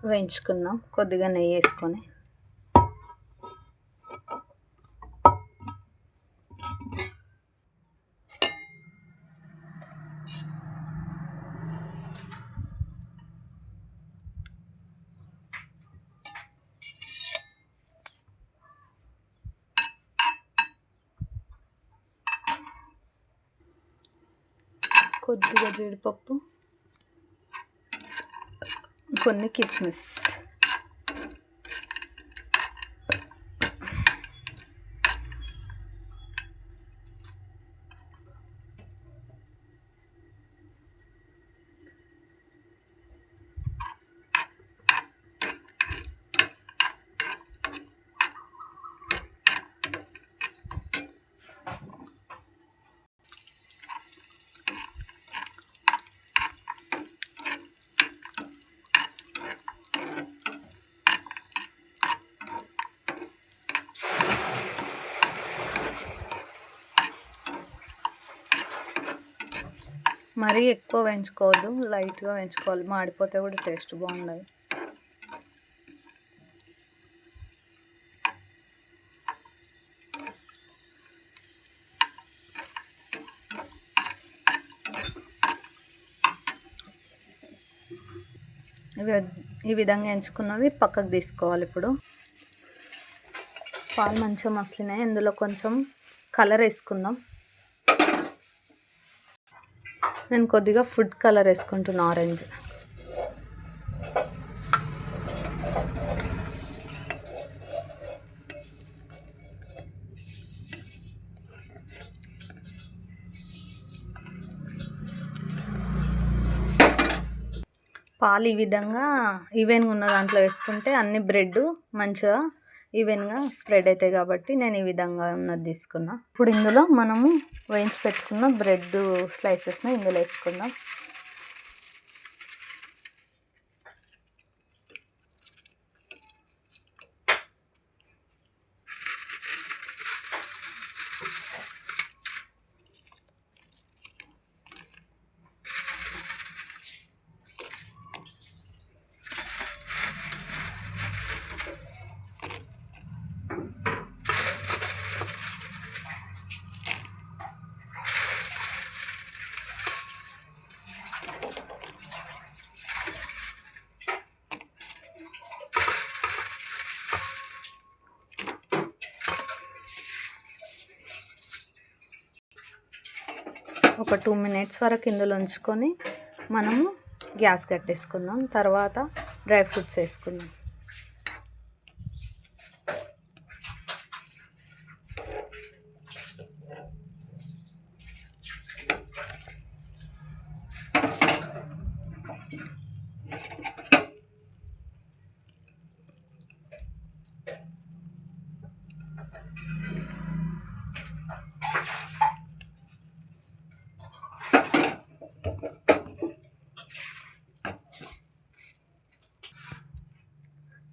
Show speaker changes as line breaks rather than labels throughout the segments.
వేయించుకుందాం కొద్దిగా నెయ్యి వేసుకొని. కొద్దిగా జీడిపప్పు, కొన్ని కిస్మిస్, మరీ ఎక్కువ వేయించుకోవద్దు, లైట్గా వేయించుకోవాలి, మాడిపోతే కూడా టేస్ట్ బాగుండదు. ఈ విధంగా ఎంచుకున్నవి పక్కకు తీసుకోవాలి. ఇప్పుడు పాలు మంచిగా మసిలినాయి, ఇందులో కొంచెం కలర్ వేసుకుందాం. నేను కొద్దిగా ఫుడ్ కలర్ వేసుకుంటున్నా, ఆరెంజ్. పాలు ఈ విధంగా ఈవెన్గా ఉన్న దాంట్లో వేసుకుంటే అన్ని బ్రెడ్ మంచిగా ఈవెన్గా స్ప్రెడ్ అవుతాయి కాబట్టి నేను ఈ విధంగా ఉన్నది తీసుకున్నా. ఇప్పుడు ఇందులో మనము వేయించి పెట్టుకున్న బ్రెడ్ స్లైసెస్ని ఇందులో వేసుకుందాం. ఒక 2 minutes వరకు ఇందులో ఉంచుకొని మనము గ్యాస్ కట్టేసుకుందాం. తర్వాత డ్రై ఫ్రూట్స్ వేసుకుందాం.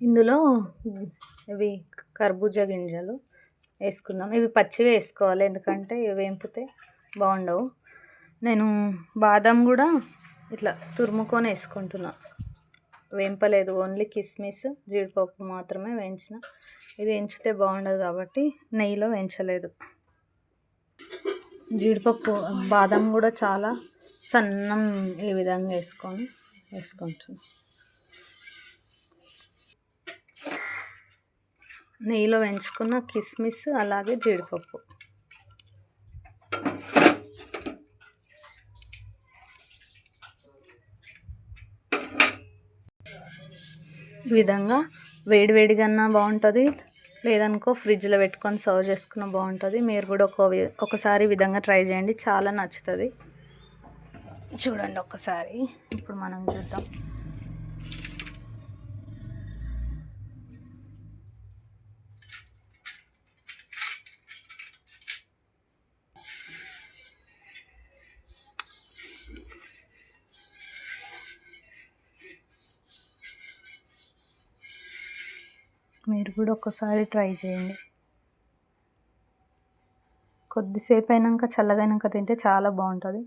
ఇందులో ఇవి కర్బూజా గింజలు వేసుకుందాం. ఇవి పచ్చివే వేసుకోవాలి, ఎందుకంటే వేంపితే బాగుండవు. నేను బాదం కూడా ఇట్లా తురుముకొని వేసుకుంటున్నా, వేంపలేదు. ఓన్లీ కిస్మిస్ జీడిపప్పు మాత్రమే వేయించిన. ఇది వేయించితే బాగుండదు కాబట్టి నెయ్యిలో వేయించలేదు. జీడిపప్పు బాదం కూడా చాలా సన్నం ఈ విధంగా వేసుకుంటున్నాను. నెయ్యిలో వేయించుకున్న కిస్మిస్ అలాగే జీడిపప్పు ఈ విధంగా వేడివేడిగా బాగుంటుంది, లేదనుకో ఫ్రిడ్జ్లో పెట్టుకొని సర్వ్ చేసుకున్న బాగుంటుంది. మీరు కూడా ఒకసారి ఈ విధంగా ట్రై చేయండి, చాలా నచ్చుతుంది. చూడండి ఒక్కసారి. ఇప్పుడు మనం చూద్దాం. మీరు కూడా ఒకసారి ట్రై చేయండి. కొద్దిసేపు అయినాక చల్లగైనాక తింటే చాలా బాగుంటుంది.